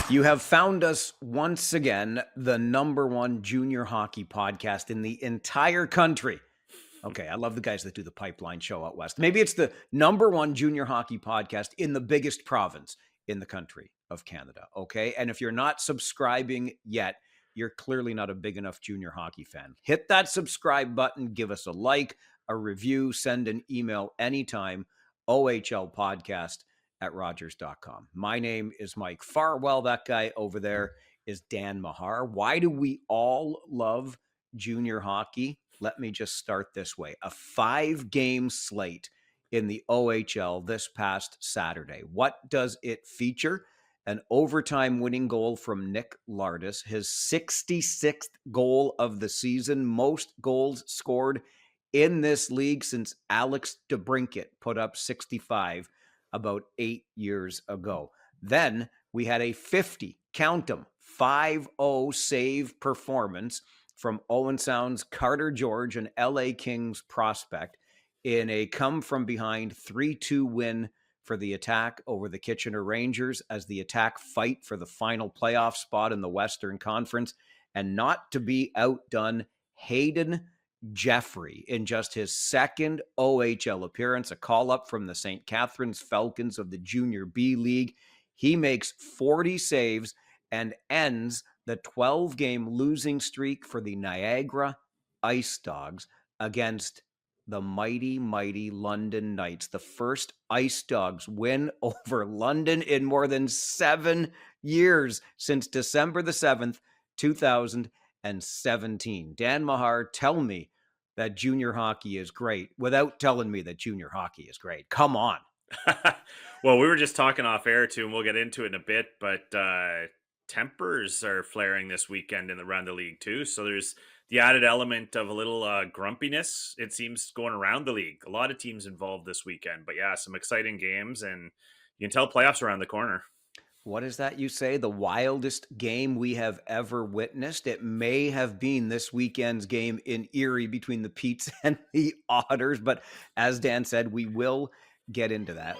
You have found us once again, the number one junior hockey podcast in the entire country. Okay, I love the guys that do the pipeline show out west. Maybe it's the number one junior hockey podcast in the biggest province in the country of Canada. Okay, and if you're not subscribing yet, you're clearly not a big enough junior hockey fan. Hit that subscribe button, give us a like, a review, send an email anytime. OHL podcast at Rogers.com. My name is Mike Farwell. That guy over there is Dan Mahar. Why do we all love junior hockey? Let me just start this way. A 5-game slate in the OHL this past Saturday. What does it feature? An overtime winning goal from Nick Lardis, his 66th goal of the season, most goals scored in this league since Alex DeBrincat put up 65 about 8 years ago. Then we had a 50, count them, 5-0 save performance from Owen Sound's Carter George and LA Kings prospect in a come-from-behind 3-2 win for the Attack over the Kitchener Rangers as the Attack fight for the final playoff spot in the Western Conference. And not to be outdone, Hayden Jeffrey, in just his second OHL appearance, a call-up from the St. Catharines Falcons of the Junior B League. He makes 40 saves and ends the 12-game losing streak for the Niagara Ice Dogs against the mighty, mighty London Knights. The first Ice Dogs win over London in more than 7 years, since December the 7th, 2017. Dan Mahar, tell me that junior hockey is great without telling me that junior hockey is great. Come on. Well, we were just talking off air too, and we'll get into it in a bit, but tempers are flaring this weekend around the league too. So there's the added element of a little grumpiness, it seems, going around the league. A lot of teams involved this weekend, but yeah, some exciting games, and you can tell playoffs around the corner. What is that you say? The wildest game we have ever witnessed. It may have been this weekend's game in Erie between the Petes and the Otters, but as Dan said, we will get into that.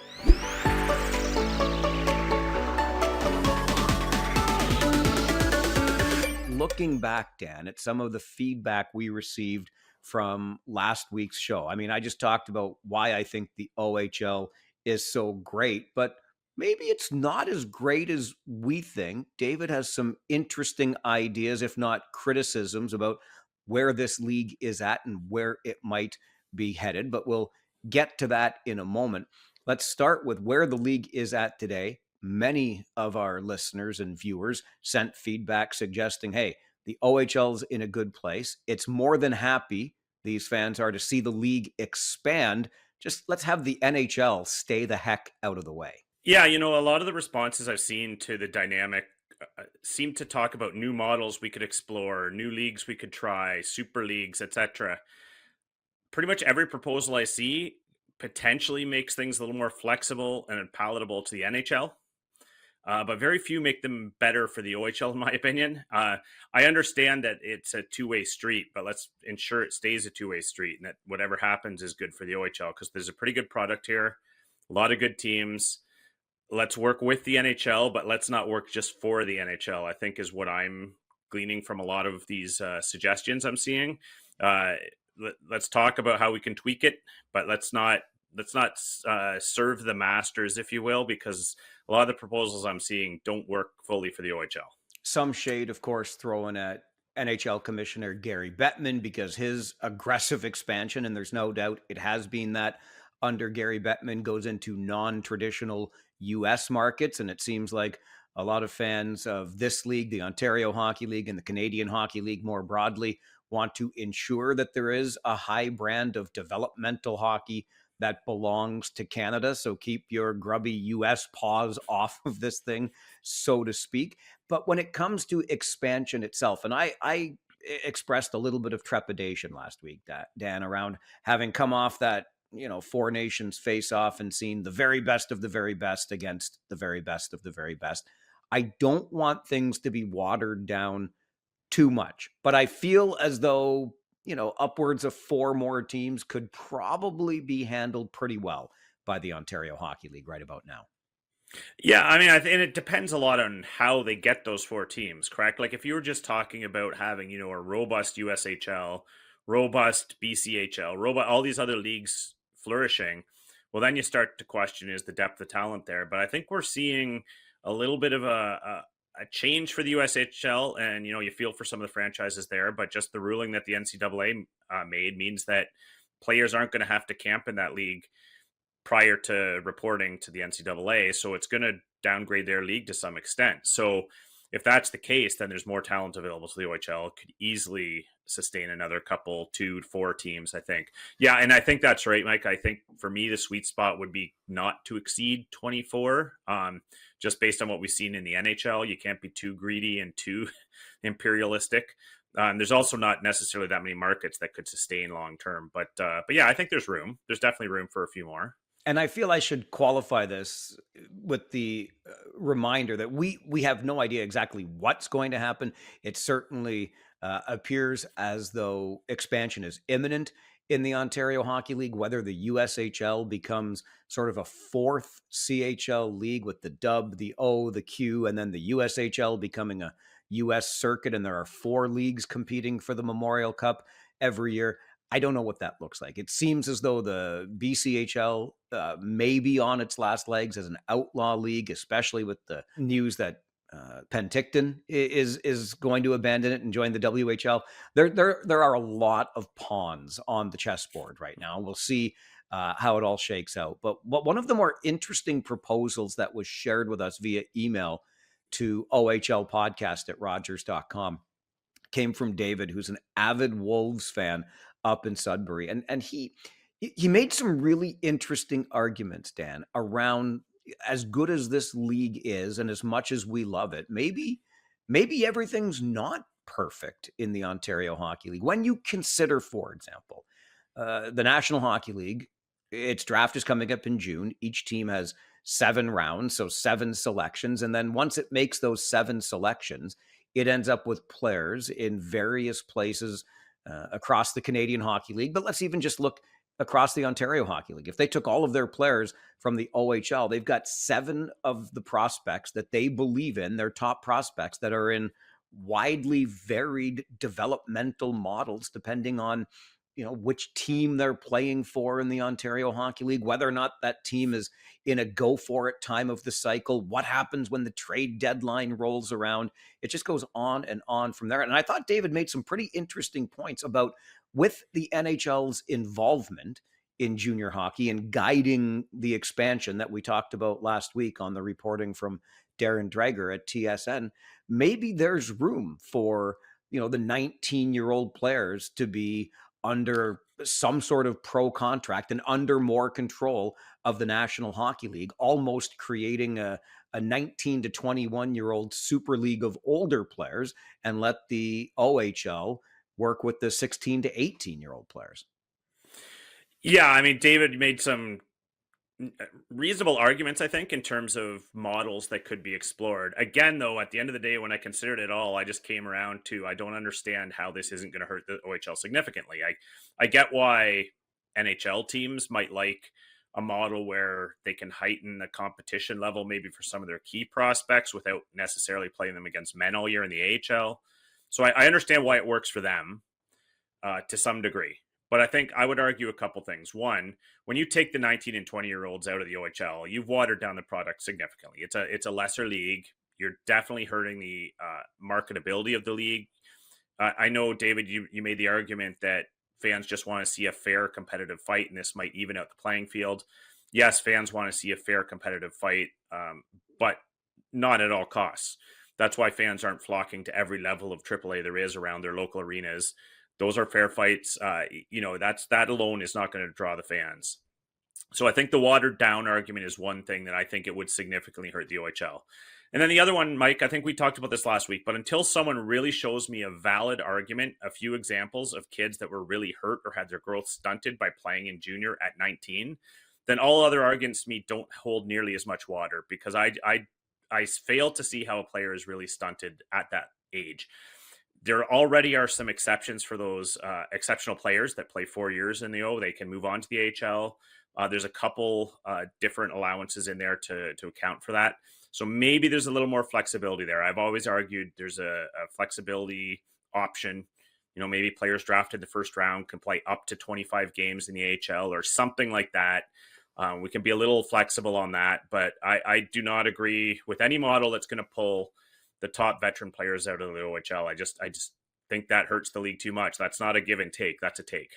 Looking back, Dan, at some of the feedback we received from last week's show. I mean, I just talked about why I think the OHL is so great, but maybe it's not as great as we think. David has some interesting ideas, if not criticisms, about where this league is at and where it might be headed, but we'll get to that in a moment. Let's start with where the league is at today. Many of our listeners and viewers sent feedback suggesting, hey, the OHL's in a good place. It's more than happy, these fans are, to see the league expand. Just let's have the NHL stay the heck out of the way. Yeah, a lot of the responses I've seen to the dynamic seem to talk about new models we could explore, new leagues we could try, super leagues, etc. Pretty much every proposal I see potentially makes things a little more flexible and palatable to the NHL. But very few make them better for the OHL, in my opinion. I understand that it's a two-way street, but let's ensure it stays a two-way street and that whatever happens is good for the OHL, because there's a pretty good product here, a lot of good teams. Let's work with the NHL, but let's not work just for the NHL, I think, is what I'm gleaning from a lot of these suggestions I'm seeing. Let's talk about how we can tweak it, but let's not serve the masters, if you will, because a lot of the proposals I'm seeing don't work fully for the OHL. Some shade, of course, thrown at NHL Commissioner Gary Bettman because his aggressive expansion, and there's no doubt it has been that under Gary Bettman, goes into non-traditional U.S. markets. And it seems like a lot of fans of this league, the Ontario Hockey League and the Canadian Hockey League more broadly, want to ensure that there is a high brand of developmental hockey that belongs to Canada. So keep your grubby U.S. paws off of this thing, so to speak. But when it comes to expansion itself, and I expressed a little bit of trepidation last week, Dan, around having come off that, Four Nations face off and seen the very best of the very best against the very best of the very best. I don't want things to be watered down too much, but I feel as though, upwards of 4 more teams could probably be handled pretty well by the Ontario Hockey League right about now. Yeah, I mean, and it depends a lot on how they get those four teams, correct? Like if you were just talking about having, a robust USHL, robust BCHL, robust all these other leagues flourishing, well, then you start to question is the depth of talent there. But I think we're seeing a little bit of a change for the USHL, and you feel for some of the franchises there, but just the ruling that the NCAA made means that players aren't going to have to camp in that league prior to reporting to the NCAA. So it's going to downgrade their league to some extent. So if that's the case, then there's more talent available to the OHL. It could easily sustain another couple, 2 to 4 teams, I think. Yeah, and I think that's right, Mike. I think for me, the sweet spot would be not to exceed 24. Just based on what we've seen in the NHL, you can't be too greedy and too imperialistic. There's also not necessarily that many markets that could sustain long term, but yeah, I think there's room. There's definitely room for a few more. And I feel I should qualify this with the reminder that we have no idea exactly what's going to happen. It certainly appears as though expansion is imminent in the Ontario Hockey League, whether the USHL becomes sort of a fourth CHL league with the dub, the O, the Q, and then the USHL becoming a US circuit, and there are 4 leagues competing for the Memorial Cup every year. I don't know what that looks like. It seems as though the BCHL may be on its last legs as an outlaw league, especially with the news that Penticton is going to abandon it and join the WHL. There are a lot of pawns on the chessboard right now. We'll see how it all shakes out. But one of the more interesting proposals that was shared with us via email to ohlpodcast@rogers.com came from David, who's an avid Wolves fan up in Sudbury, and he made some really interesting arguments, Dan, around as good as this league is, and as much as we love it, maybe everything's not perfect in the Ontario Hockey League. When you consider, for example, the National Hockey League, its draft is coming up in June. Each team has 7 rounds, so 7 selections, and then once it makes those 7 selections, it ends up with players in various places across the Canadian Hockey League. But let's even just look across the Ontario Hockey League. If they took all of their players from the OHL, they've got 7 of the prospects that they believe in, their top prospects, that are in widely varied developmental models, depending on which team they're playing for in the Ontario Hockey League, whether or not that team is in a go for it time of the cycle, what happens when the trade deadline rolls around. It just goes on and on from there. And I thought David made some pretty interesting points about, with the NHL's involvement in junior hockey and guiding the expansion that we talked about last week on the reporting from Darren Dreger at TSN, maybe there's room for the 19-year-old players to be under some sort of pro contract and under more control of the National Hockey League, almost creating a 19 to 21-year-old super league of older players, and let the OHL work with the 16 to 18-year-old players. Yeah, I mean, David made some reasonable arguments, I think, in terms of models that could be explored. Again, though, at the end of the day, when I considered it all, I just came around to, I don't understand how this isn't going to hurt the OHL significantly. I get why NHL teams might like a model where they can heighten the competition level, maybe for some of their key prospects, without necessarily playing them against men all year in the AHL. So I understand why it works for them to some degree. But I think I would argue a couple things. One, when you take the 19 and 20-year-olds out of the OHL, you've watered down the product significantly. It's a lesser league. You're definitely hurting the marketability of the league. I know, David, you made the argument that fans just want to see a fair competitive fight, and this might even out the playing field. Yes, fans want to see a fair competitive fight, but not at all costs. That's why fans aren't flocking to every level of AAA there is around their local arenas. Those are fair fights. That alone is not going to draw the fans. So I think the watered down argument is one thing that I think it would significantly hurt the OHL. And then the other one, Mike, I think we talked about this last week, but until someone really shows me a valid argument, a few examples of kids that were really hurt or had their growth stunted by playing in junior at 19, then all other arguments to me don't hold nearly as much water, because I fail to see how a player is really stunted at that age. there already are some exceptions for those exceptional players that play 4 years in the O. They can move on to the AHL. There's a couple different allowances in there to account for that. So maybe there's a little more flexibility there. I've always argued there's a flexibility option. Maybe players drafted the first round can play up to 25 games in the AHL or something like that. We can be a little flexible on that, but I do not agree with any model that's going to pull the top veteran players out of the OHL. I just think that hurts the league too much. That's not a give and take. That's a take.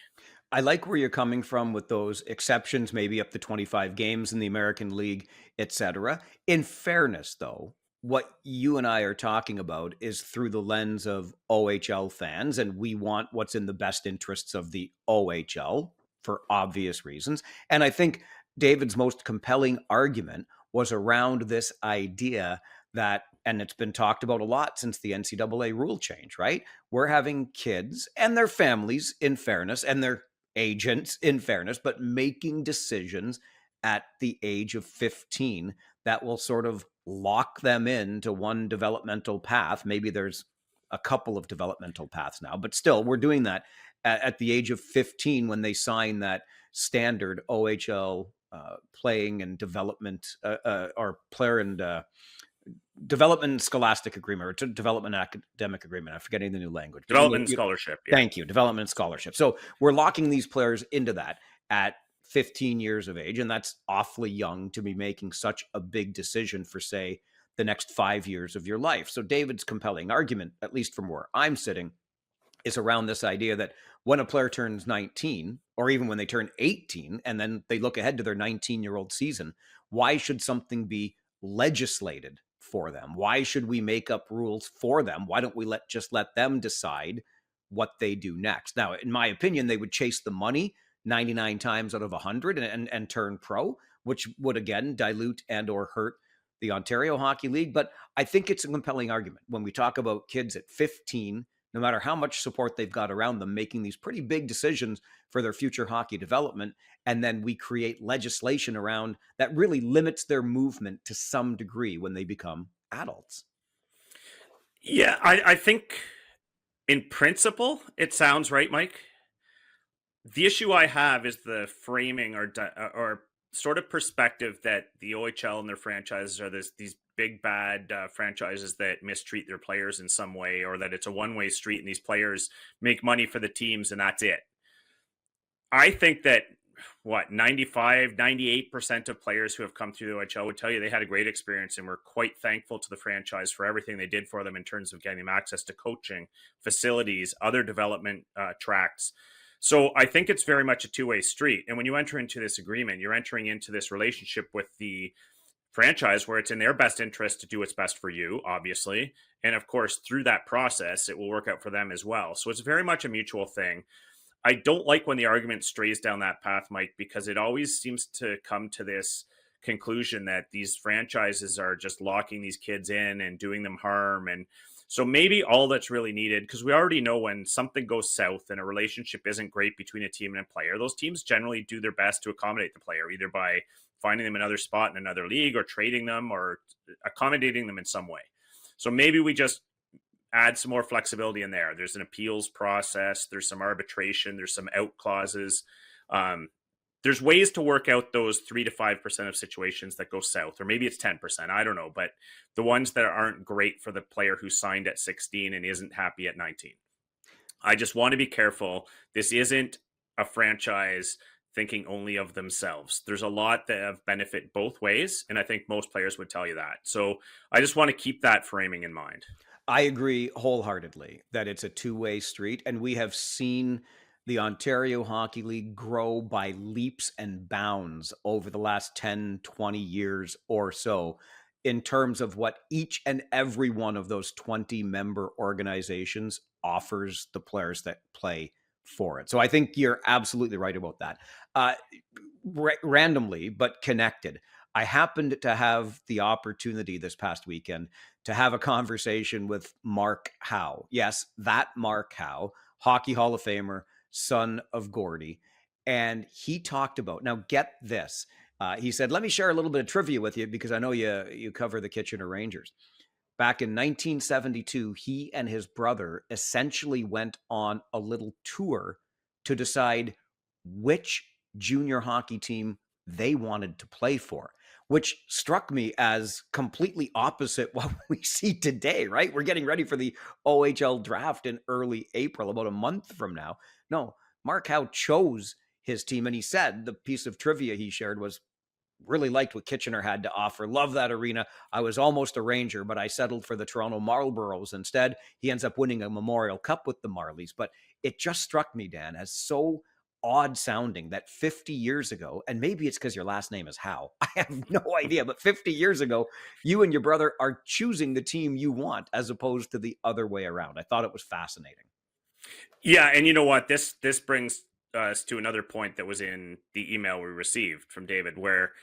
I like where you're coming from with those exceptions, maybe up to 25 games in the American League, etc. In fairness, though, what you and I are talking about is through the lens of OHL fans, and we want what's in the best interests of the OHL for obvious reasons. And I think David's most compelling argument was around this idea that, and it's been talked about a lot since the NCAA rule change, right? We're having kids and their families, in fairness, and their agents, in fairness, but making decisions at the age of 15 that will sort of lock them into one developmental path. Maybe there's a couple of developmental paths now, but still, we're doing that at the age of 15 when they sign that standard OHL playing and development or player and development scholastic agreement or development academic agreement. I'm forgetting the new language. Development scholarship. Yeah. Thank you. Development scholarship. So we're locking these players into that at 15 years of age. And that's awfully young to be making such a big decision for, say, the next 5 years of your life. So David's compelling argument, at least from where I'm sitting, is around this idea that when a player turns 19, or even when they turn 18, and then they look ahead to their 19-year-old season, why should something be legislated for them? Why should we make up rules for them? Why don't we just let them decide what they do next? Now, in my opinion, they would chase the money 99 times out of 100 and turn pro, which would again dilute and or hurt the Ontario Hockey League. But I think it's a compelling argument when we talk about kids at 15, no matter how much support they've got around them, making these pretty big decisions for their future hockey development. And then we create legislation around that really limits their movement to some degree when they become adults. Yeah, I think in principle, it sounds right, Mike. The issue I have is the framing or sort of perspective that the OHL and their franchises are these big bad franchises that mistreat their players in some way, or that it's a one-way street and these players make money for the teams and that's it. I think that 98% of players who have come through the OHL would tell you they had a great experience and were quite thankful to the franchise for everything they did for them in terms of getting them access to coaching, facilities, other development tracks. So I think it's very much a two-way street. And when you enter into this agreement, you're entering into this relationship with the franchise where it's in their best interest to do what's best for you, obviously. And of course, through that process, it will work out for them as well. So it's very much a mutual thing. I don't like when the argument strays down that path, Mike, because it always seems to come to this conclusion that these franchises are just locking these kids in and doing them harm. And so maybe all that's really needed, because we already know when something goes south and a relationship isn't great between a team and a player, those teams generally do their best to accommodate the player, either by finding them another spot in another league or trading them or accommodating them in some way. So maybe we just add some more flexibility in there. There's an appeals process. There's some arbitration. There's some out clauses. There's ways to work out those 3 to 5% of situations that go south, or maybe it's 10%. I don't know. But the ones that aren't great for the player who signed at 16 and isn't happy at 19. I just want to be careful. This isn't a franchise thinking only of themselves. There's a lot that have benefit both ways. And I think most players would tell you that. So I just want to keep that framing in mind. I agree wholeheartedly that it's a two-way street, and we have seen the Ontario Hockey League grow by leaps and bounds over the last 10, 20 years or so in terms of what each and every one of those 20 member organizations offers the players that play for it. So I think you're absolutely right about that. Randomly, but connected, I happened to have the opportunity this past weekend to have a conversation with Mark Howe. Yes, that Mark Howe, Hockey Hall of Famer, son of Gordie. And he talked about, now get this, he said, let me share a little bit of trivia with you because I know you cover the Kitchener Rangers. Back in 1972, he and his brother essentially went on a little tour to decide which junior hockey team they wanted to play for, which struck me as completely opposite what we see today, right? We're getting ready for the OHL draft in early April, about a month from now. No, Mark Howe chose his team, and he said the piece of trivia he shared was really liked what Kitchener had to offer. Love that arena. I was almost a Ranger, but I settled for the Toronto Marlboros instead. He ends up winning a Memorial Cup with the Marlies. But it just struck me, Dan, as so odd sounding that 50 years ago, and maybe it's because your last name is Howe. I have no idea, but 50 years ago, you and your brother are choosing the team you want as opposed to the other way around. I thought it was fascinating. Yeah, and you know what? This brings us to another point that was in the email we received from David, where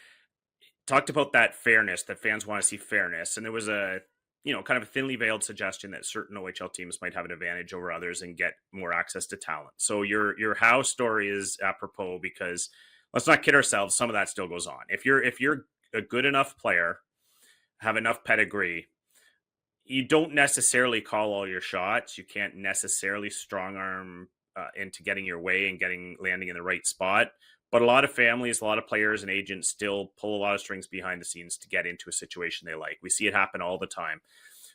talked about that fairness, that fans want to see fairness. And there was a, kind of a thinly veiled suggestion that certain OHL teams might have an advantage over others and get more access to talent. So your Howe story is apropos because let's not kid ourselves. Some of that still goes on. If you're a good enough player, have enough pedigree, you don't necessarily call all your shots. You can't necessarily strong arm into getting your way and landing in the right spot. But a lot of families, a lot of players and agents still pull a lot of strings behind the scenes to get into a situation they like. We see it happen all the time.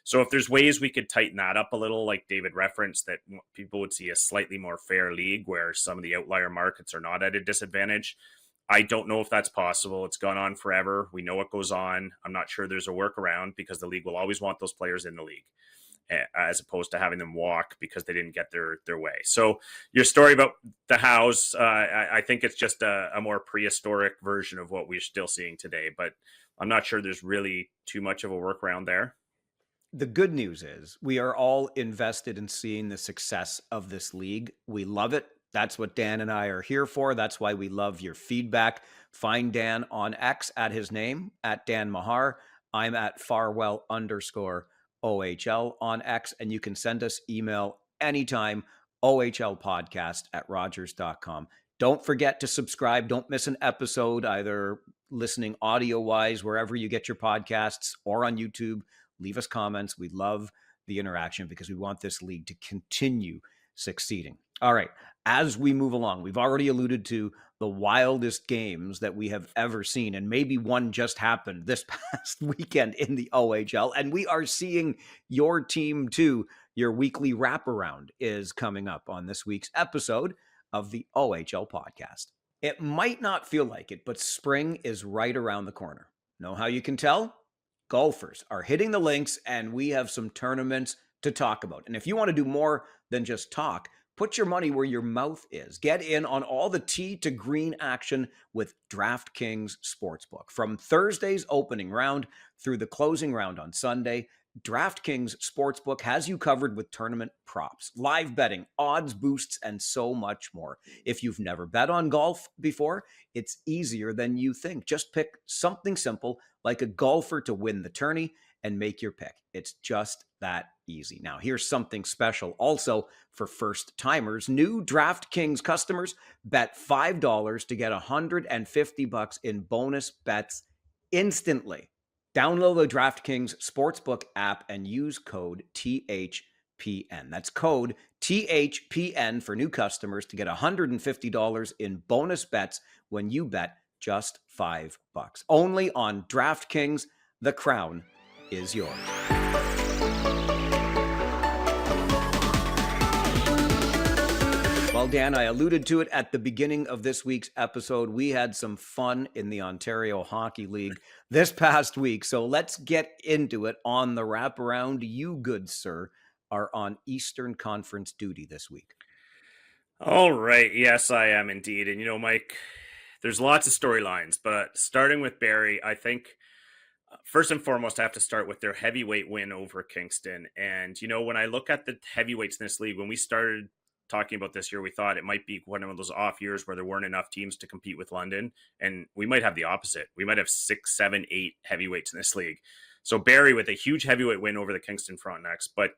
So if there's ways we could tighten that up a little, like David referenced, that people would see a slightly more fair league where some of the outlier markets are not at a disadvantage. I don't know if that's possible. It's gone on forever. We know what goes on. I'm not sure there's a workaround because the league will always want those players in the league, as opposed to having them walk because they didn't get their way. So your story about the House, I think it's just a more prehistoric version of what we're still seeing today, but I'm not sure there's really too much of a workaround there. The good news is we are all invested in seeing the success of this league. We love it. That's what Dan and I are here for. That's why we love your feedback. Find Dan on X at his name, at Dan Mahar. I'm at Farwell_OHL on X, and you can send us email anytime, ohlpodcast@rogers.com. Don't forget to subscribe. Don't miss an episode, either listening audio-wise, wherever you get your podcasts, or on YouTube. Leave us comments. We love the interaction because we want this league to continue succeeding. All right. As we move along, we've already alluded to the wildest games that we have ever seen, and maybe one just happened this past weekend in the OHL, and we are seeing your team too. Your weekly wraparound is coming up on this week's episode of the OHL podcast. It might not feel like it, but spring is right around the corner. Know how you can tell? Golfers are hitting the links, and we have some tournaments to talk about. And if you want to do more than just talk, put your money where your mouth is. Get in on all the tee to green action with DraftKings Sportsbook. From Thursday's opening round through the closing round on Sunday, DraftKings Sportsbook has you covered with tournament props, live betting, odds boosts, and so much more. If you've never bet on golf before, it's easier than you think. Just pick something simple like a golfer to win the tourney and make your pick. It's just that easy. Now, here's something special also for first timers. New DraftKings customers bet $5 to get $150 in bonus bets instantly. Download the DraftKings Sportsbook app and use code THPN. That's code THPN for new customers to get $150 in bonus bets when you bet just $5. Only on DraftKings. The crown is yours. Well, Dan, I alluded to it at the beginning of this week's episode. We had some fun in the Ontario Hockey League this past week. So let's get into it on the wraparound. You, good sir, are on Eastern Conference duty this week. All right. Yes, I am indeed. And, Mike, there's lots of storylines, but starting with Barrie, I think first and foremost, I have to start with their heavyweight win over Kingston. And, when I look at the heavyweights in this league, when we started talking about this year, we thought it might be one of those off years where there weren't enough teams to compete with London. And we might have the opposite. We might have 6, 7, 8 heavyweights in this league. So Barrie with a huge heavyweight win over the Kingston Frontenacs. But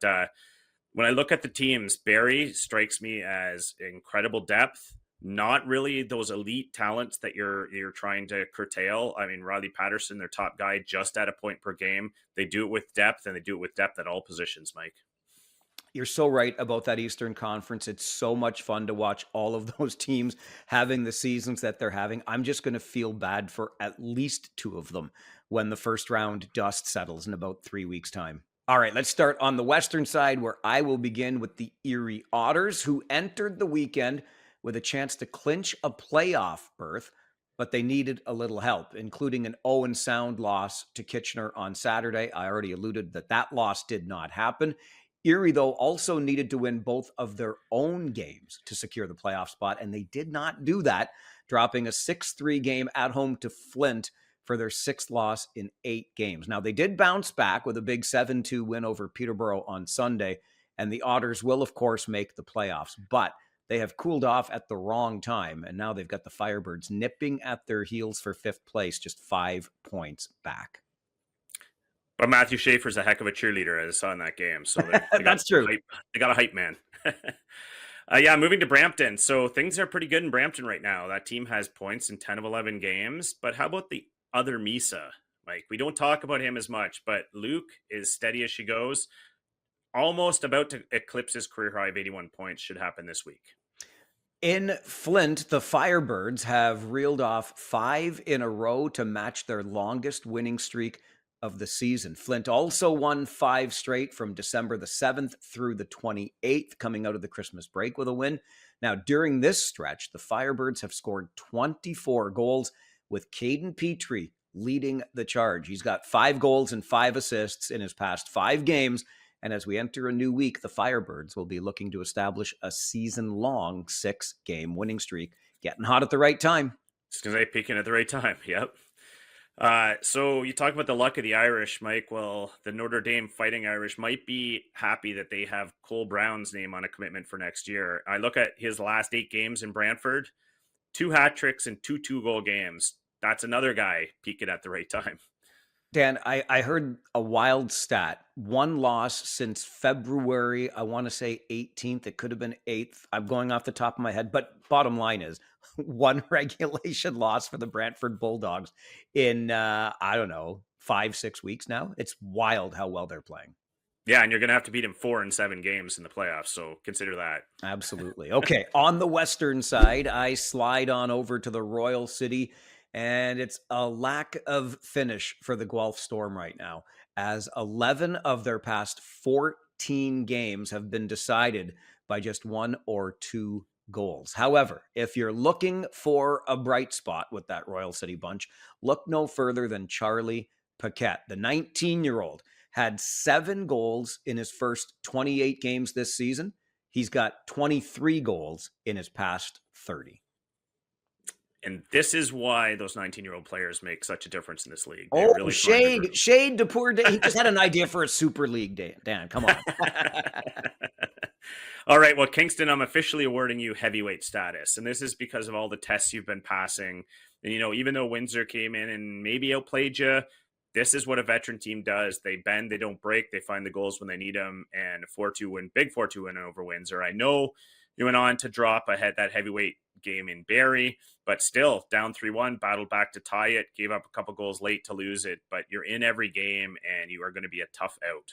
when I look at the teams, Barrie strikes me as incredible depth, not really those elite talents that you're trying to curtail. I mean, Riley Patterson, their top guy, just at a point per game. They do it with depth, and they do it with depth at all positions, Mike. You're so right about that Eastern Conference. It's so much fun to watch all of those teams having the seasons that they're having. I'm just going to feel bad for at least two of them when the first round dust settles in about 3 weeks' time. All right, let's start on the Western side, where I will begin with the Erie Otters, who entered the weekend with a chance to clinch a playoff berth, but they needed a little help, including an 0-sound loss to Kitchener on Saturday. I already alluded that that loss did not happen. Erie, though, also needed to win both of their own games to secure the playoff spot, and they did not do that, dropping a 6-3 game at home to Flint for their sixth loss in 8 games. Now, they did bounce back with a big 7-2 win over Peterborough on Sunday, and the Otters will, of course, make the playoffs, but they have cooled off at the wrong time, and now they've got the Firebirds nipping at their heels for 5th place, just 5 points back. But Matthew Schaefer's a heck of a cheerleader, as I saw in that game. So That's true. They got a hype man. Yeah, moving to Brampton. So things are pretty good in Brampton right now. That team has points in 10 of 11 games. But how about the other Misa? Like, we don't talk about him as much, but Luke is steady as she goes. Almost about to eclipse his career high of 81 points. Should happen this week. In Flint, the Firebirds have reeled off 5 in a row to match their longest winning streak of the season. Flint also won 5 straight from December the 7th through the 28th, coming out of the Christmas break with a win. Now, during this stretch, the Firebirds have scored 24 goals, with Caden Petrie leading the charge. He's got 5 goals and 5 assists in his past 5 games. And as we enter a new week, the Firebirds will be looking to establish a season-long 6-game winning streak. Getting hot at the right time. Just going to say, peaking at the right time. Yep. So you talk about the luck of the Irish, Mike. Well, the Notre Dame Fighting Irish might be happy that they have Cole Brown's name on a commitment for next year. I look at his last 8 games in Brantford, 2 hat tricks and 2 2-goal games. That's another guy peaking at the right time. Dan, I heard a wild stat. 1 loss since February, I want to say 18th. It could have been 8th. I'm going off the top of my head. But bottom line is 1 regulation loss for the Brantford Bulldogs in, 5-6 weeks now. It's wild how well they're playing. Yeah, and you're going to have to beat him 4 in 7 games in the playoffs, so consider that. Absolutely. Okay, on the Western side, I slide on over to the Royal City, and it's a lack of finish for the Guelph Storm right now, as 11 of their past 14 games have been decided by just 1 or 2 goals. However, if you're looking for a bright spot with that Royal City bunch, look no further than Charlie Paquette. The 19-year-old had 7 goals in his first 28 games this season. He's got 23 goals in his past 30. And this is why those 19-year-old players make such a difference in this league. They really shade to poor Dan. He just had an idea for a super league, Dan. Come on. All right, well, Kingston, I'm officially awarding you heavyweight status. And this is because of all the tests you've been passing. And, even though Windsor came in and maybe outplayed you, this is what a veteran team does. They bend, they don't break. They find the goals when they need them. And a 4-2 win, big 4-2 win over Windsor. I know you went on to drop that heavyweight game in Barrie, but still down 3-1, battled back to tie it, gave up a couple goals late to lose it. But you're in every game, and you are going to be a tough out.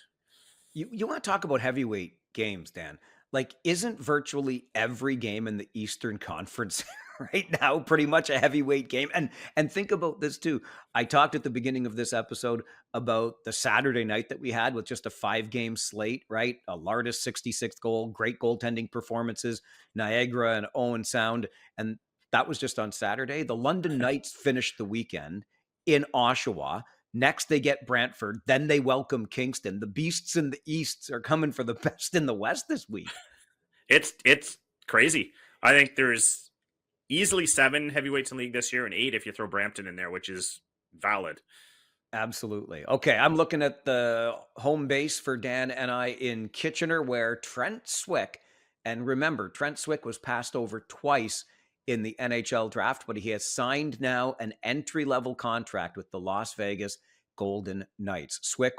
You want to talk about heavyweight games, Dan? Like, isn't virtually every game in the Eastern Conference right now pretty much a heavyweight game? And think about this too. I talked at the beginning of this episode about the Saturday night that we had with just a 5-game slate, right? A Wildest 66th goal, great goaltending performances, Niagara and Owen Sound. And that was just on Saturday. The London Knights finished the weekend in Oshawa. Next, they get Brantford. Then they welcome Kingston. The beasts in the East are coming for the best in the West this week. It's crazy. I think there's easily 7 heavyweights in the league this year and 8 if you throw Brampton in there, which is valid. Absolutely. Okay, I'm looking at the home base for Dan and I in Kitchener, where Trent Swick, and remember, Trent Swick was passed over twice in the NHL draft, but he has signed now an entry-level contract with the Las Vegas Golden Knights. Swick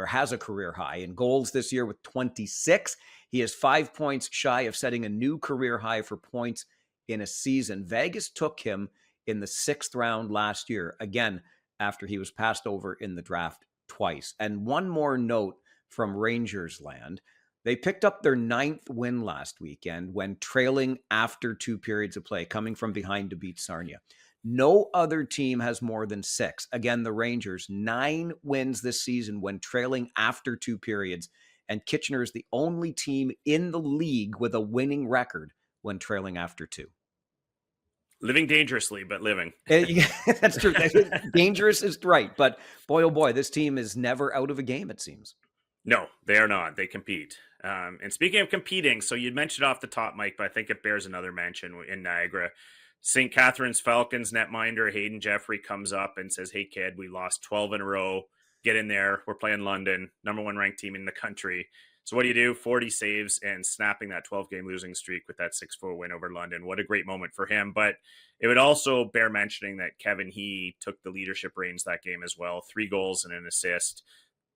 has a career high in goals this year with 26. He is 5 points shy of setting a new career high for points in a season. Vegas took him in the 6th round last year, again, after he was passed over in the draft twice. And one more note from Rangers land. They picked up their 9th win last weekend when trailing after 2 periods of play, coming from behind to beat Sarnia. No other team has more than 6. Again, the Rangers, 9 wins this season when trailing after 2 periods. And Kitchener is the only team in the league with a winning record when trailing after 2. Living dangerously, but living. That's true. Dangerous is right. But boy, oh boy, this team is never out of a game, it seems. No, they are not. They compete. And speaking of competing, so you mentioned off the top, Mike, but I think it bears another mention in Niagara. St. Catharines Falcons netminder Hayden Jeffrey comes up and says, "Hey, kid, we lost 12 in a row. Get in there. We're playing London, number 1 ranked team in the country." So what do? 40 saves and snapping that 12-game losing streak with that 6-4 win over London. What a great moment for him. But it would also bear mentioning that Kevin He took the leadership reins that game as well. 3 goals and an assist.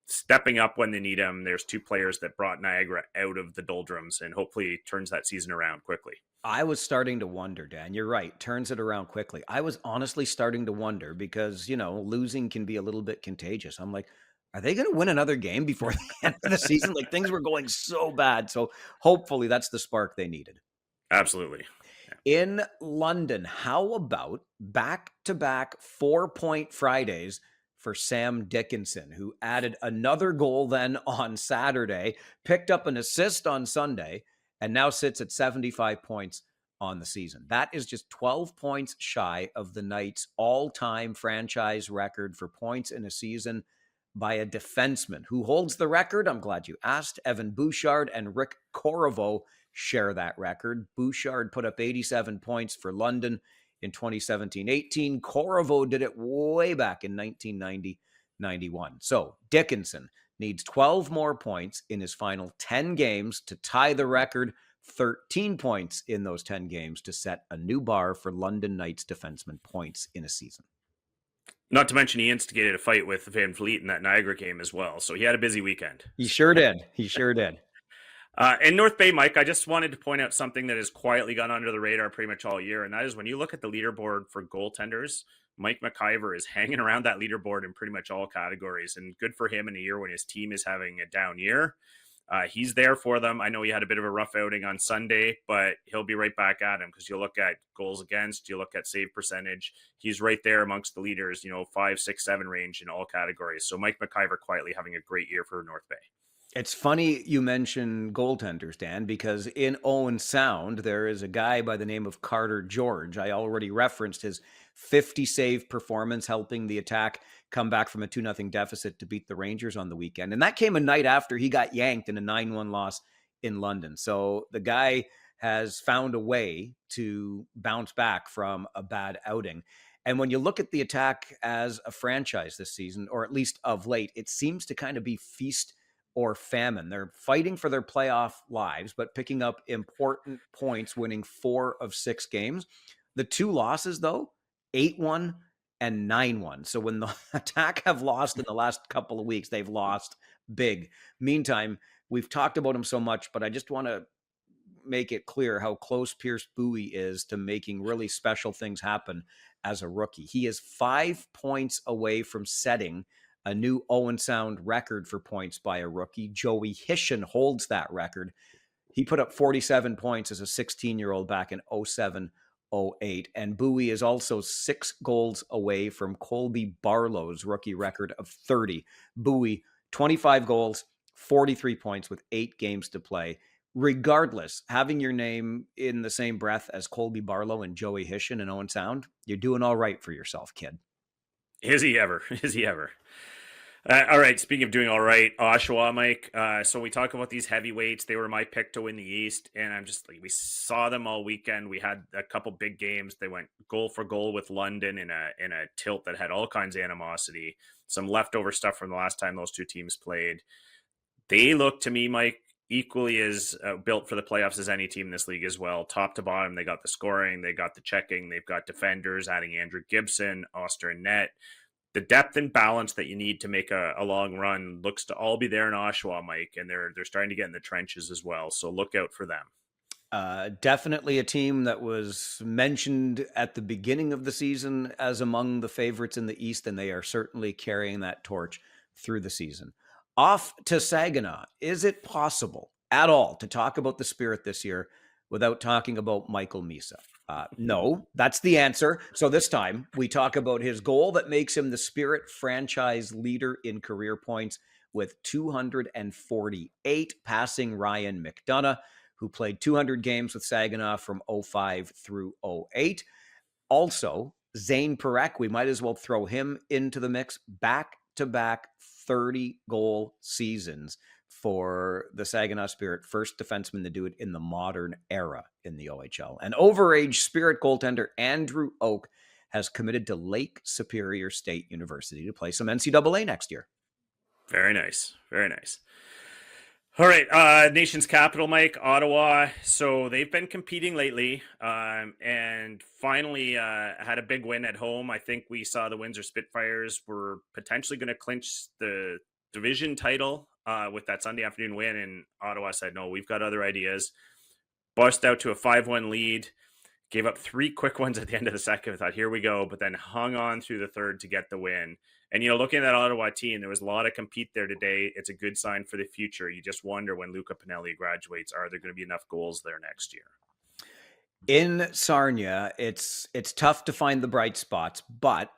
Stepping up when they need him. There's 2 players that brought Niagara out of the doldrums and hopefully turns that season around quickly. I was starting to wonder, Dan. You're right. Turns it around quickly. I was honestly starting to wonder because, losing can be a little bit contagious. I'm like, are they going to win another game before the end of the season? Like, things were going so bad. So hopefully that's the spark they needed. Absolutely. Yeah. In London, how about back-to-back 4-point Fridays for Sam Dickinson, who added another goal then on Saturday, picked up an assist on Sunday, and now sits at 75 points on the season. That is just 12 points shy of the Knights' all-time franchise record for points in a season by a defenseman. Who holds the record? I'm glad you asked. Evan Bouchard and Rick Corriveau share that record. Bouchard put up 87 points for London in 2017-18. Corriveau did it way back in 1990-91. So Dickinson needs 12 more points in his final 10 games to tie the record, 13 points in those 10 games to set a new bar for London Knights defenseman points in a season. Not to mention he instigated a fight with Van Vliet in that Niagara game as well. So he had a busy weekend. He sure did. He sure did. In North Bay, Mike, I just wanted to point out something that has quietly gone under the radar pretty much all year, and that is when you look at the leaderboard for goaltenders, Mike McIver is hanging around that leaderboard in pretty much all categories, and good for him in a year when his team is having a down year. He's there for them. I know he had a bit of a rough outing on Sunday, but he'll be right back at him because you look at goals against, you look at save percentage. He's right there amongst the leaders, 5, 6, 7 range in all categories. So Mike McIver quietly having a great year for North Bay. It's funny you mention goaltenders, Dan, because in Owen Sound, there is a guy by the name of Carter George. I already referenced his 50 save performance, helping the Attack come back from a 2-0 deficit to beat the Rangers on the weekend. And that came a night after he got yanked in a 9-1 loss in London. So the guy has found a way to bounce back from a bad outing. And when you look at the Attack as a franchise this season, or at least of late, it seems to kind of be feast or famine. They're fighting for their playoff lives, but picking up important points, winning 4 of 6 games. The 2 losses, though, 8-1 and 9-1. So when the Attack have lost in the last couple of weeks, they've lost big. Meantime, we've talked about him so much, but I just want to make it clear how close Pierce Bowie is to making really special things happen as a rookie. He is 5 points away from setting a new Owen Sound record for points by a rookie. Joey Hishin holds that record. He put up 47 points as a 16-year-old back in 07-08. And Bowie is also 6 goals away from Colby Barlow's rookie record of 30. Bowie, 25 goals, 43 points with 8 games to play. Regardless, having your name in the same breath as Colby Barlow and Joey Hishin and Owen Sound, you're doing all right for yourself, kid. Is he ever? Is he ever? All right, speaking of doing all right, Oshawa, Mike. So we talk about these heavyweights. They were my pick to win the East, and I'm just like, we saw them all weekend. We had a couple big games. They went goal for goal with London in a tilt that had all kinds of animosity, some leftover stuff from the last time those two teams played. They look to me, Mike, equally as built for the playoffs as any team in this league as well. Top to bottom, they got the scoring, they got the checking, they've got defenders, adding Andrew Gibson, Oster and Net. The depth and balance that you need to make a long run looks to all be there in Oshawa, Mike, and they're starting to get in the trenches as well. So look out for them. Definitely a team that was mentioned at the beginning of the season as among the favorites in the East, and they are certainly carrying that torch through the season. Off to Saginaw. Is it possible at all to talk about the Spirit this year without talking about Michael Misa? No, that's the answer. So this time we talk about his goal that makes him the Spirit franchise leader in career points with 248, passing Ryan McDonough, who played 200 games with Saginaw from '05 through '08. Also, Zane Parekh, we might as well throw him into the mix. Back-to-back 30-goal seasons for the Saginaw Spirit, first defenseman to do it in the modern era in the OHL. And overage Spirit goaltender Andrew Oak has committed to Lake Superior State University to play some NCAA next year. Very nice. Very nice. All right, nation's capital, Mike, Ottawa. So they've been competing lately, and finally had a big win at home. I think we saw the Windsor Spitfires were potentially going to clinch the division title with that Sunday afternoon win, and Ottawa said, no, we've got other ideas. Bust out to a 5-1 lead, gave up 3 quick ones at the end of the second. I thought, here we go, but then hung on through the third to get the win. And, looking at that Ottawa team, there was a lot of compete there today. It's a good sign for the future. You just wonder when Luca Pinelli graduates, are there going to be enough goals there next year? In Sarnia, it's tough to find the bright spots, but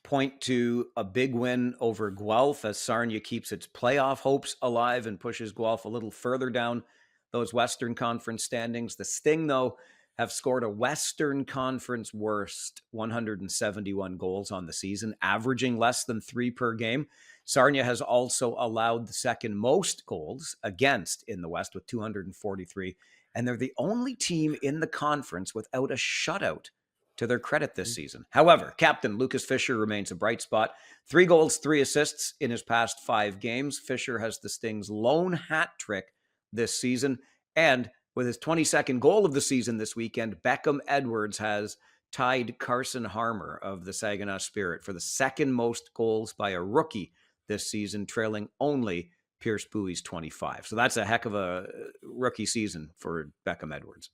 point to a big win over Guelph as Sarnia keeps its playoff hopes alive and pushes Guelph a little further down those Western Conference standings. The Sting, though, have scored a Western Conference worst 171 goals on the season, averaging less than 3 per game. Sarnia has also allowed the second most goals against in the West with 243, and they're the only team in the conference without a shutout to their credit this season. However, captain Lucas Fisher remains a bright spot. 3 goals, 3 assists in his past 5 games. Fisher has the Sting's lone hat trick this season, and with his 22nd goal of the season this weekend, Beckham Edwards has tied Carson Harmer of the Saginaw Spirit for the second most goals by a rookie this season, trailing only Pierce Bowie's 25. So that's a heck of a rookie season for Beckham Edwards.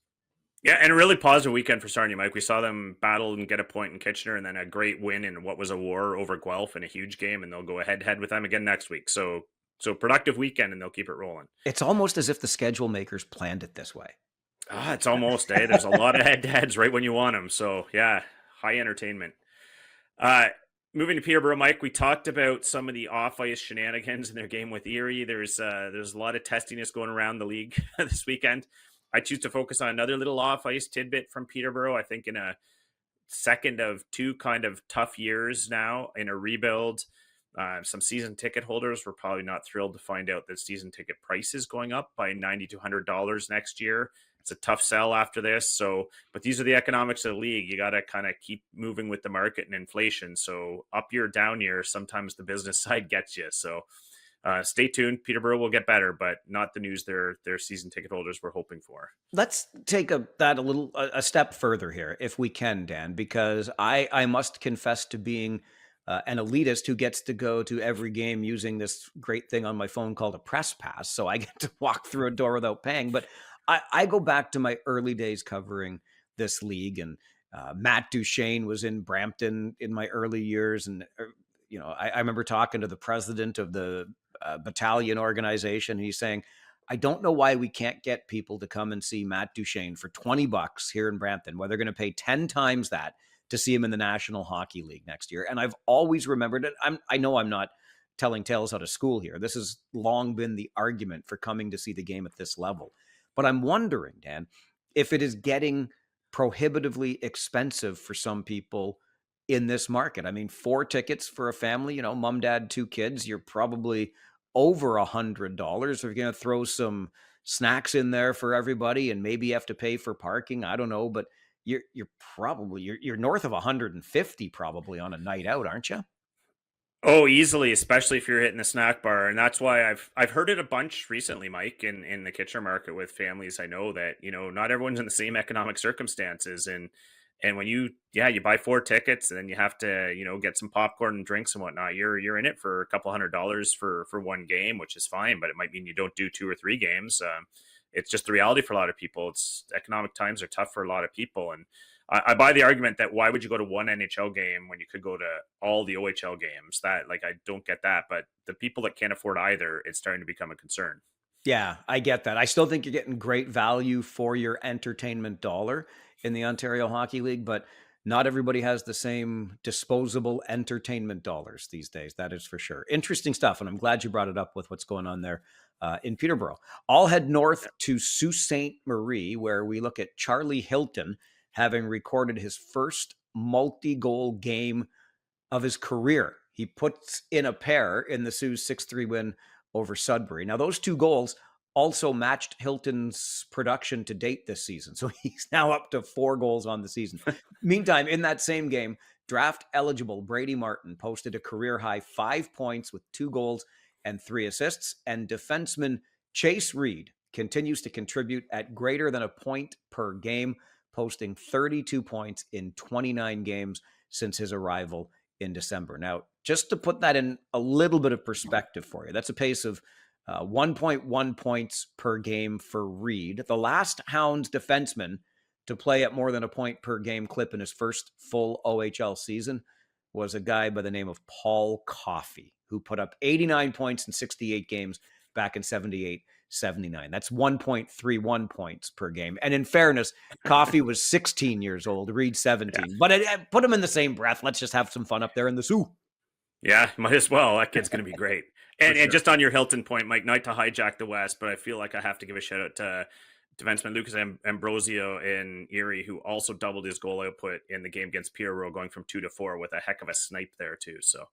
Yeah, and a really positive weekend for Sarnia, Mike. We saw them battle and get a point in Kitchener, and then a great win in what was a war over Guelph in a huge game, and they'll go head-to-head with them again next week. So productive weekend, and they'll keep it rolling. It's almost as if the schedule makers planned it this way. It's almost, there's a lot of head-to-heads right when you want them. So, yeah, high entertainment. Moving to Peterborough, Mike, we talked about some of the off-ice shenanigans in their game with Erie. There's a lot of testiness going around the league this weekend. I choose to focus on another little off-ice tidbit from Peterborough. I think in a second of 2 kind of tough years now in a rebuild, some season ticket holders were probably not thrilled to find out that season ticket price is going up by $90 to $100 next year. It's a tough sell after this. So, but these are the economics of the league. You got to kind of keep moving with the market and inflation. So up year, down year, sometimes the business side gets you. So stay tuned. Peterborough will get better, but not the news their season ticket holders were hoping for. Let's take a step further here, if we can, Dan, because I must confess to being an elitist who gets to go to every game using this great thing on my phone called a press pass. So I get to walk through a door without paying. But I go back to my early days covering this league, and Matt Duchesne was in Brampton in my early years. And, I remember talking to the president of the battalion organization. He's saying, I don't know why we can't get people to come and see Matt Duchesne for $20 here in Brampton, where they're going to pay 10 times that to see him in the National Hockey League next year. And I've always remembered it. I know I'm not telling tales out of school here. This has long been the argument for coming to see the game at this level. But I'm wondering, Dan, if it is getting prohibitively expensive for some people in this market. I mean, 4 tickets for a family, mom, dad, 2 kids, you're probably over $100. If you're going to throw some snacks in there for everybody and maybe you have to pay for parking, I don't know, but you're north of 150 probably on a night out, aren't you? Oh, easily, especially if you're hitting the snack bar. And that's why I've heard it a bunch recently, Mike, in the Kitchener market with families. I know that, not everyone's in the same economic circumstances. And when you buy 4 tickets and then you have to, get some popcorn and drinks and whatnot, you're in it for a couple $100 for one game, which is fine, but it might mean you don't do 2 or 3 games. it's just the reality for a lot of people. It's economic times are tough for a lot of people. And I buy the argument that why would you go to one NHL game when you could go to all the OHL games? That, like, I don't get that. But the people that can't afford either, it's starting to become a concern. Yeah, I get that. I still think you're getting great value for your entertainment dollar in the Ontario Hockey League, but not everybody has the same disposable entertainment dollars these days. That is for sure. Interesting stuff. And I'm glad you brought it up with what's going on there in Peterborough. I'll head north to Sault Ste. Marie, where we look at Charlie Hilton having recorded his first multi-goal game of his career. He puts in a pair in the Sioux 6-3 win over Sudbury. Now, those two goals also matched Hilton's production to date this season. So he's now up to 4 goals on the season. Meantime, in that same game, draft eligible Brady Martin posted a career high 5 points with 2 goals and 3 assists. And defenseman Chase Reed continues to contribute at greater than a point per game, posting 32 points in 29 games since his arrival in December. Now, just to put that in a little bit of perspective for you, that's a pace of 1.1 points per game for Reed. The last Hounds defenseman to play at more than a point per game clip in his first full OHL season was a guy by the name of Paul Coffey, who put up 89 points in 68 games back in 78-79. That's 1.31 points per game. And in fairness, Coffey was 16 years old, Reed 17. Yeah. But put him in the same breath. Let's just have some fun up there in the Sioux. Yeah, might as well. That kid's going to be great. And just on your Hilton point, Mike, not to hijack the West, but I feel like I have to give a shout out to defenseman Lucas Ambrosio in Erie, who also doubled his goal output in the game against Peterborough, going from 2 to 4 with a heck of a snipe there too. So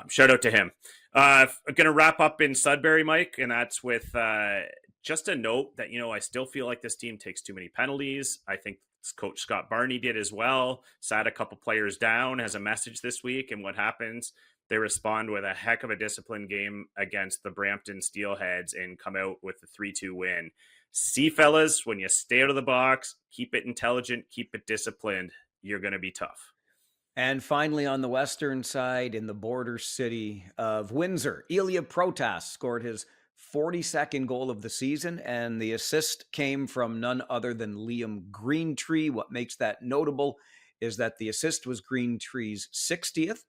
shout out to him. I'm going to wrap up in Sudbury, Mike, and that's with just a note that, I still feel like this team takes too many penalties. I think Coach Scott Barney did as well. Sat a couple players down, has a message this week, and what happens? They respond with a heck of a disciplined game against the Brampton Steelheads and come out with a 3-2 win. See, fellas, when you stay out of the box, keep it intelligent, keep it disciplined, you're going to be tough. And finally, on the western side, in the border city of Windsor, Ilya Protas scored his 42nd goal of the season, and the assist came from none other than Liam Greentree. What makes that notable is that the assist was Greentree's 60th,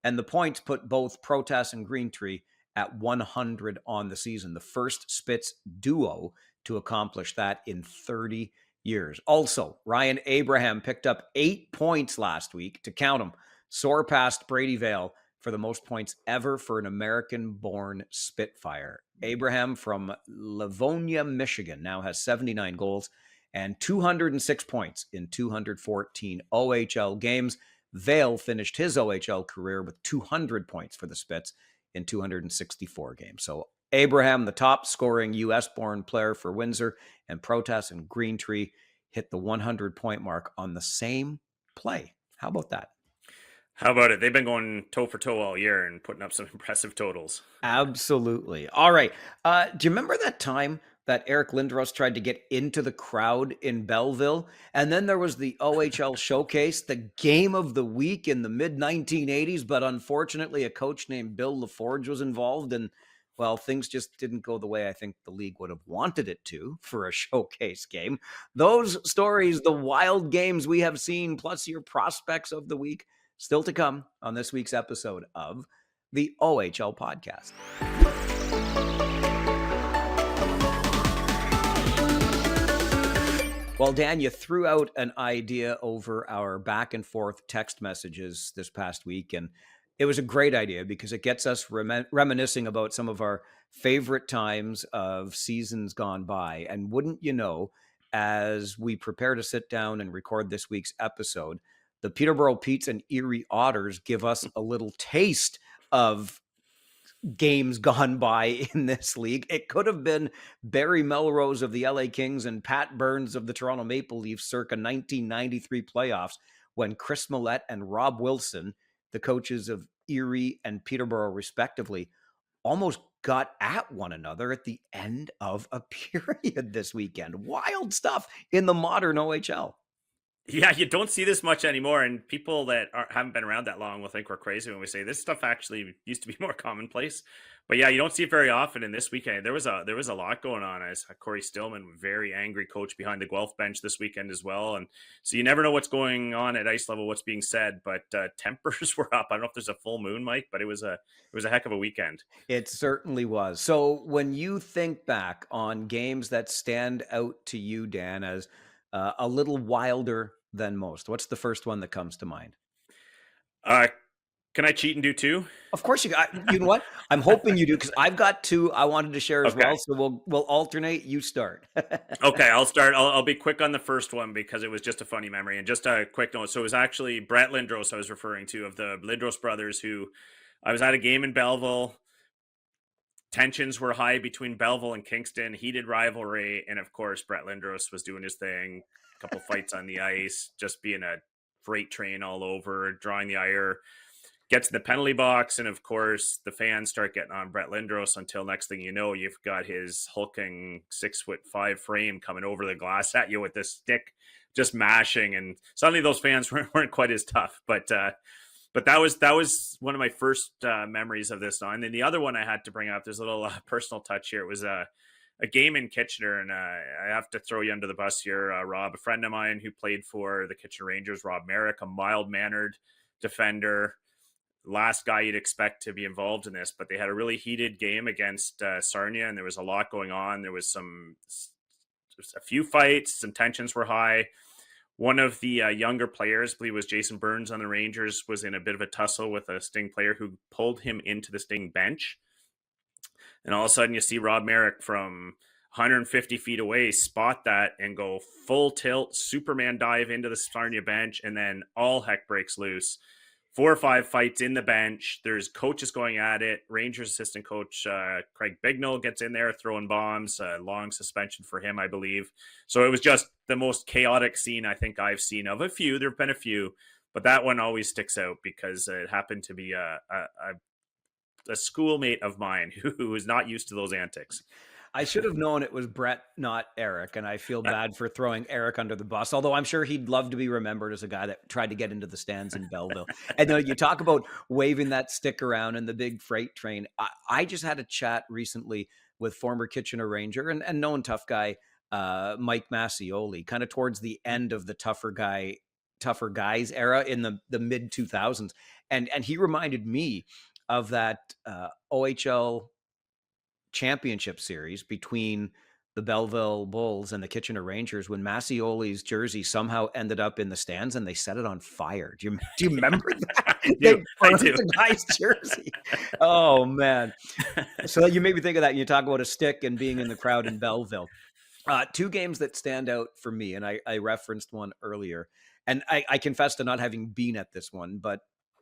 and the points put both Protas and Greentree at 100 on the season, the first Spitz duo to accomplish that in 30 years. Also, Ryan Abraham picked up 8 points last week, to count them, soar past Brady Vale for the most points ever for an American-born Spitfire. Abraham from Livonia, Michigan, now has 79 goals and 206 points in 214 OHL games. Vale finished his OHL career with 200 points for the Spits in 264 games. So Abraham, the top scoring U.S.-born player for Windsor, and Protas and Greentree hit the 100-point mark on the same play. How about that? How about it? They've been going toe for toe all year and putting up some impressive totals. Absolutely. All right. Do you remember that time that Eric Lindros tried to get into the crowd in Belleville? And then there was the OHL showcase, the game of the week in the mid-1980s, but unfortunately a coach named Bill LaForge was involved, and well, things just didn't go the way I think the league would have wanted it to for a showcase game. Those stories, the wild games we have seen, plus your prospects of the week, still to come on this week's episode of the OHL Podcast. Well, Dan, you threw out an idea over our back and forth text messages this past week, and it was a great idea because it gets us reminiscing about some of our favorite times of seasons gone by. And wouldn't you know, as we prepare to sit down and record this week's episode, the Peterborough Petes and Erie Otters give us a little taste of games gone by in this league. It could have been Barry Melrose of the LA Kings and Pat Burns of the Toronto Maple Leafs circa 1993 playoffs, when Chris Millette and Rob Wilson, the coaches of Erie and Peterborough respectively, almost got at one another at the end of a period this weekend. Wild stuff in the modern OHL. Yeah, you don't see this much anymore, and people that haven't been around that long will think we're crazy when we say this stuff actually used to be more commonplace. But yeah, you don't see it very often. And this weekend, there was a lot going on. I saw Corey Stillman, very angry coach behind the Guelph bench this weekend as well. And so you never know what's going on at ice level, what's being said. But tempers were up. I don't know if there's a full moon, Mike, but it was a heck of a weekend. It certainly was. So when you think back on games that stand out to you, Dan, as a little wilder than most, what's the first one that comes to mind? Uh, can I cheat and do two? Of course you got. You know what? I'm hoping you do because I've got two I wanted to share as Okay. well. So we'll alternate. You start. Okay, I'll start. I'll be quick on the first one because it was just a funny memory. And just a quick note. So it was actually Brett Lindros I was referring to, of the Lindros brothers, who I was at a game in Belleville. Tensions were high between Belleville and Kingston, heated rivalry. And of course, Brett Lindros was doing his thing, a couple fights on the ice, just being a freight train all over, drawing the ire. Gets in the penalty box, and of course, the fans start getting on Brett Lindros until next thing you know, you've got his hulking 6'5" frame coming over the glass at you with this stick, just mashing. And suddenly, those fans weren't quite as tough. But that was one of my first memories of this. And then the other one I had to bring up, there's a little personal touch here. It was a game in Kitchener, and I have to throw you under the bus here, Rob. A friend of mine who played for the Kitchener Rangers, Rob Merrick, a mild-mannered defender, last guy you'd expect to be involved in this, but they had a really heated game against Sarnia, and there was a lot going on. There was a few fights, some tensions were high. One of the younger players, I believe it was Jason Burns on the Rangers, was in a bit of a tussle with a Sting player who pulled him into the Sting bench. And all of a sudden you see Rob Merrick from 150 feet away spot that and go full tilt, Superman dive into the Sarnia bench, and then all heck breaks loose. 4 or 5 fights in the bench. There's coaches going at it. Rangers assistant coach Craig Bignell gets in there throwing bombs. Long suspension for him, I believe. So it was just the most chaotic scene I think I've seen of a few. There have been a few, but that one always sticks out because it happened to be a schoolmate of mine who was not used to those antics. I should have known it was Brett, not Eric, and I feel bad for throwing Eric under the bus, although I'm sure he'd love to be remembered as a guy that tried to get into the stands in Belleville. And you talk about waving that stick around and the big freight train. I just had a chat recently with former Kitchener Ranger and known tough guy, Mike Massioli, kind of towards the end of the tougher guys era in the mid 2000s. And he reminded me of that OHL championship series between the Belleville Bulls and the Kitchener Rangers when Massioli's jersey somehow ended up in the stands and they set it on fire. Do you remember that? I They do. burned the guy's jersey. Oh man. So you made me think of that. And you talk about a stick and being in the crowd in Belleville. Two games that stand out for me, and I referenced one earlier, and I confess to not having been at this one, but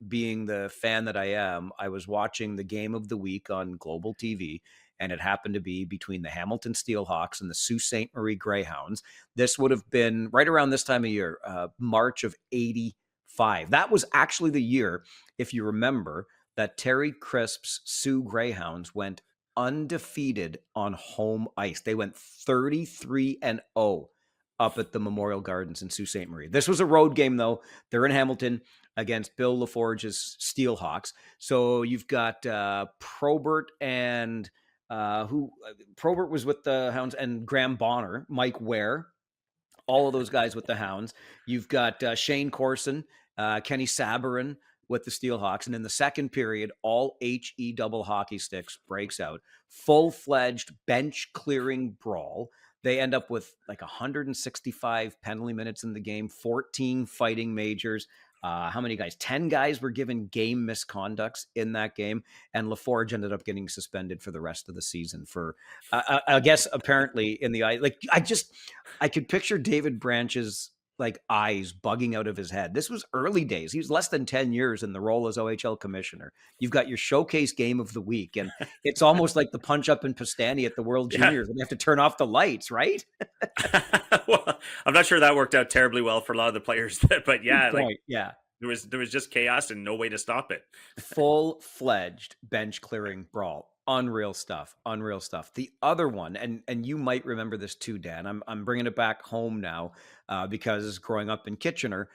being the fan that I am, I was watching the game of the week on Global TV, and it happened to be between the Hamilton Steelhawks and the Sault Ste. Marie Greyhounds. This would have been right around this time of year, March of '85. That was actually the year, if you remember, that Terry Crisp's Sioux Greyhounds went undefeated on home ice. They went 33-0 up at the Memorial Gardens in Sault Ste. Marie. This was a road game, though. They're in Hamilton against Bill LaForge's Steelhawks. So you've got Probert and Probert was with the Hounds, and Graham Bonner, Mike Ware, all of those guys with the Hounds. You've got Shane Corson, Kenny Sabarin with the Steelhawks. And in the second period, all HE double hockey sticks breaks out. Full-fledged bench-clearing brawl. They end up with like 165 penalty minutes in the game, 14 fighting majors. How many guys? 10 guys were given game misconducts in that game, and LaForge ended up getting suspended for the rest of the season for, I guess, apparently in the eye. Like I could picture David Branch's like eyes bugging out of his head. This was early days. He was less than 10 years in the role as OHL commissioner. You've got your showcase game of the week, and it's almost like the punch up in Pastani at the World Juniors, and you have to turn off the lights, right? Well, I'm not sure that worked out terribly well for a lot of the players, but yeah, like Yeah. there was just chaos and no way to stop it. Full-fledged bench clearing brawl. Unreal stuff. Unreal stuff. The other one, and you might remember this too, Dan. I'm bringing it back home now because growing up in Kitchener.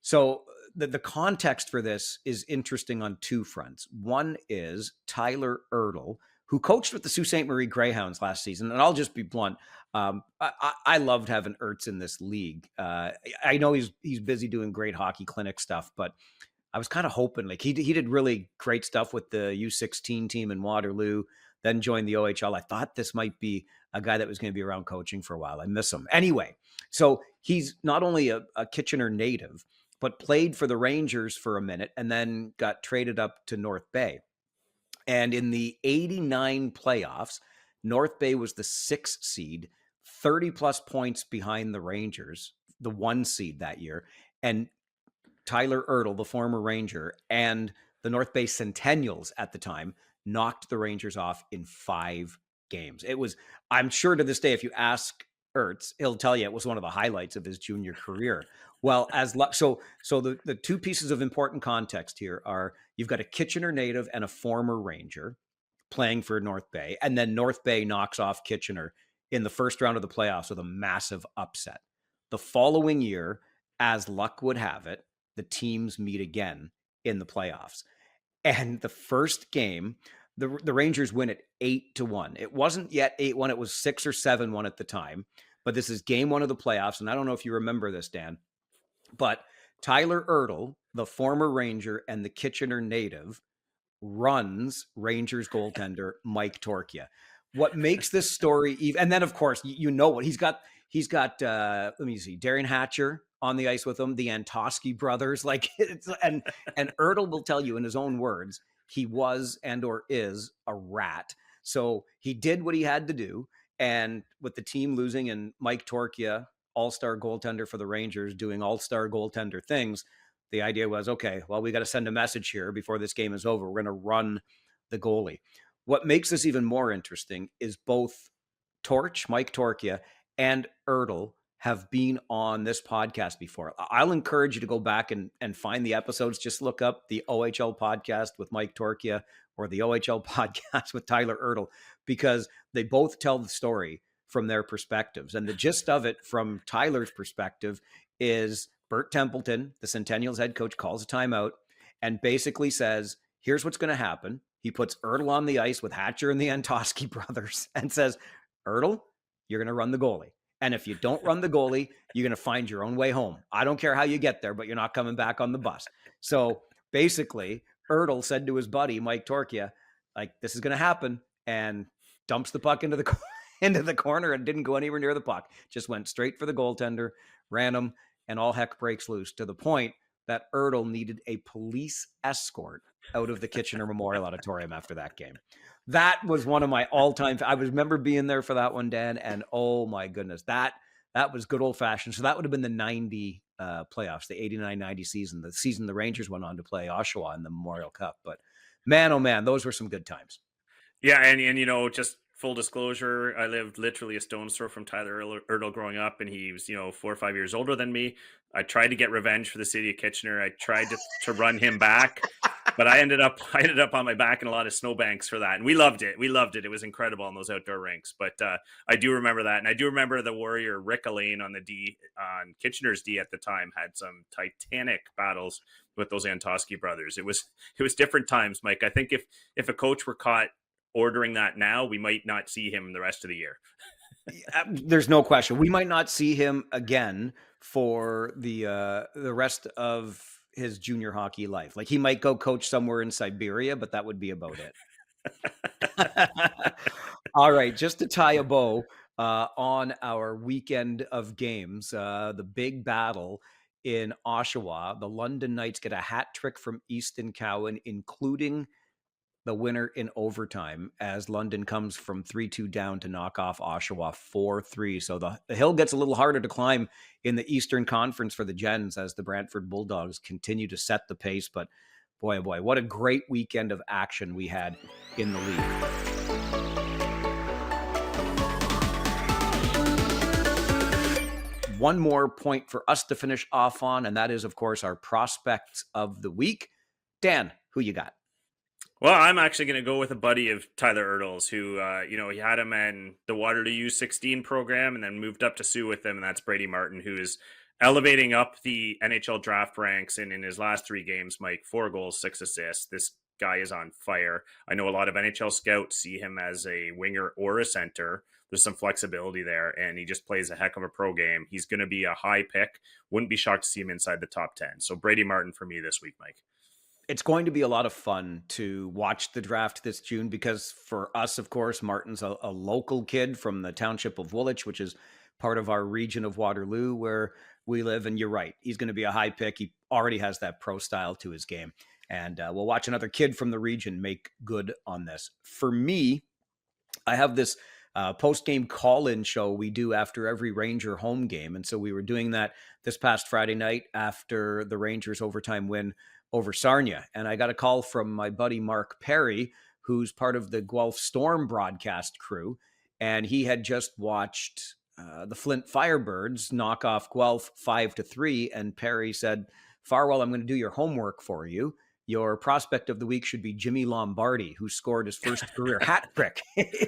So the context for this is interesting on two fronts. One is Tyler Ertl, who coached with the Sault Ste. Marie Greyhounds last season. And I'll just be blunt. I loved having Ertz in this league. I know he's busy doing great hockey clinic stuff, but I was kind of hoping like he did really great stuff with the U16 team in Waterloo, then joined the OHL. I thought this might be a guy that was going to be around coaching for a while. I miss him. Anyway, so he's not only a Kitchener native, but played for the Rangers for a minute and then got traded up to North Bay. And in the 89 playoffs, North Bay was the 6th seed, 30 plus points behind the Rangers, the 1 seed that year. And Tyler Ertl, the former Ranger, and the North Bay Centennials at the time knocked the Rangers off in 5 games. It was, I'm sure to this day, if you ask Ertz, he'll tell you it was one of the highlights of his junior career. Well, so the two pieces of important context here are you've got a Kitchener native and a former Ranger playing for North Bay, and then North Bay knocks off Kitchener in the first round of the playoffs with a massive upset. The following year, as luck would have it, the teams meet again in the playoffs. And the first game, the Rangers win it 8-1. It wasn't yet 8-1. It was 6 or 7-1 at the time. But this is game 1 of the playoffs. And I don't know if you remember this, Dan, but Tyler Ertl, the former Ranger and the Kitchener native, runs Rangers goaltender Mike Torkia. What makes this story even, and then of course, you know what he's got, let me see, Darian Hatcher on the ice with him, the Antosky brothers, like and Ertl will tell you in his own words, he was and or is a rat. So he did what he had to do. And with the team losing and Mike Torkia, all-star goaltender for the Rangers, doing all-star goaltender things, the idea was, okay, well, we got to send a message here before this game is over. We're going to run the goalie. What makes this even more interesting is both Mike Torkia, and Ertl have been on this podcast before. I'll encourage you to go back and find the episodes. Just look up the OHL podcast with Mike Torkia or the OHL podcast with Tyler Ertl, because they both tell the story from their perspectives. And the gist of it from Tyler's perspective is Bert Templeton, the Centennials head coach, calls a timeout and basically says, here's what's going to happen. He puts Ertl on the ice with Hatcher and the Antosky brothers and says, Ertl, you're going to run the goalie. And if you don't run the goalie, you're going to find your own way home. I don't care how you get there, but you're not coming back on the bus. So basically, Ertl said to his buddy, Mike Torkia, like, this is going to happen, and dumps the puck into the corner and didn't go anywhere near the puck. Just went straight for the goaltender, ran him, and all heck breaks loose, to the point that Ertl needed a police escort out of the Kitchener Memorial Auditorium after that game. That was one of my all-time. I remember being there for that one, Dan, and oh my goodness, that was good old-fashioned. So that would have been the 90 playoffs, the 89-90 season, the season the Rangers went on to play Oshawa in the Memorial Cup. But man, oh man, those were some good times. Yeah, and you know, just full disclosure, I lived literally a stone's throw from Tyler Ertl growing up, and he was, 4 or 5 years older than me. I tried to get revenge for the city of Kitchener. I tried to run him back, but I ended up on my back in a lot of snowbanks for that, and we loved it. It was incredible on those outdoor rinks. But I do remember that, and I do remember the Warrior Rick Elaine on Kitchener's D at the time had some titanic battles with those Antosky brothers. It was different times, Mike. I think if a coach were caught ordering that now, we might not see him the rest of the year. There's no question. We might not see him again for the rest of his junior hockey life. Like, he might go coach somewhere in Siberia, but that would be about it. All right, just to tie a bow on our weekend of games, the big battle in Oshawa, the London Knights get a hat trick from Easton Cowan, including the winner in overtime, as London comes from 3-2 down to knock off Oshawa 4-3. So the hill gets a little harder to climb in the Eastern Conference for the Gens as the Brantford Bulldogs continue to set the pace. But boy, oh boy, what a great weekend of action we had in the league. One more point for us to finish off on, and that is, of course, our prospects of the week. Dan, who you got? Well, I'm actually going to go with a buddy of Tyler Ertles, who, he had him in the Waterloo U16 program and then moved up to Sioux with him, and that's Brady Martin, who is elevating up the NHL draft ranks. And in his last 3 games, Mike, 4 goals, 6 assists. This guy is on fire. I know a lot of NHL scouts see him as a winger or a center. There's some flexibility there, and he just plays a heck of a pro game. He's going to be a high pick. Wouldn't be shocked to see him inside the top 10. So Brady Martin for me this week, Mike. It's going to be a lot of fun to watch the draft this June because for us, of course, Martin's a local kid from the township of Woolwich, which is part of our region of Waterloo where we live. And you're right, he's going to be a high pick. He already has that pro style to his game. And we'll watch another kid from the region make good on this. For me, I have this post-game call-in show we do after every Ranger home game. And so we were doing that this past Friday night after the Rangers overtime win over Sarnia. And I got a call from my buddy Mark Perry, who's part of the Guelph Storm broadcast crew. And he had just watched the Flint Firebirds knock off Guelph 5-3. And Perry said, Farwell, I'm going to do your homework for you. Your prospect of the week should be Jimmy Lombardi, who scored his first career hat trick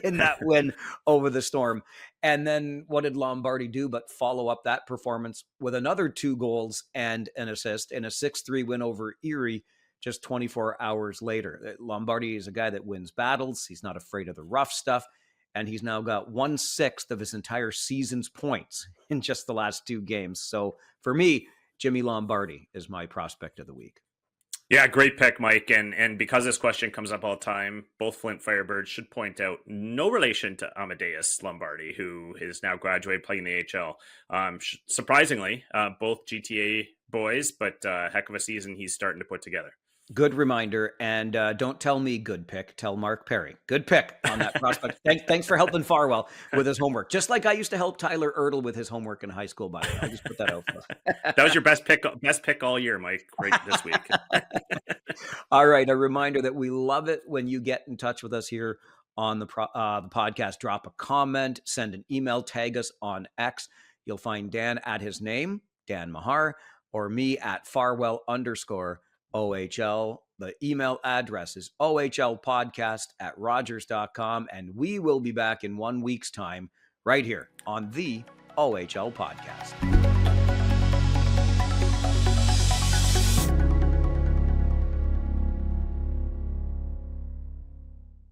in that win over the Storm. And then what did Lombardi do but follow up that performance with another 2 goals and an assist in a 6-3 win over Erie just 24 hours later. Lombardi is a guy that wins battles. He's not afraid of the rough stuff. And he's now got 1/6 of his entire season's points in just the last 2 games. So for me, Jimmy Lombardi is my prospect of the week. Yeah, great pick, Mike. And because this question comes up all the time, both Flint Firebirds should point out no relation to Amadeus Lombardi, who is now graduated playing the AHL. Surprisingly, both GTA boys, but heck of a season he's starting to put together. Good reminder. And don't tell me good pick. Tell Mark Perry. Good pick on that prospect. Thanks for helping Farwell with his homework. Just like I used to help Tyler Ertle with his homework in high school, by the way. I'll just put that out for us. That was your best pick all year, Mike, right this week. All right. A reminder that we love it when you get in touch with us here on the podcast. Drop a comment, send an email, tag us on X. You'll find Dan at his name, Dan Mahar, or me at Farwell_OHL. The email address is ohlpodcast@rogers.com. And we will be back in 1 week's time right here on the OHL podcast.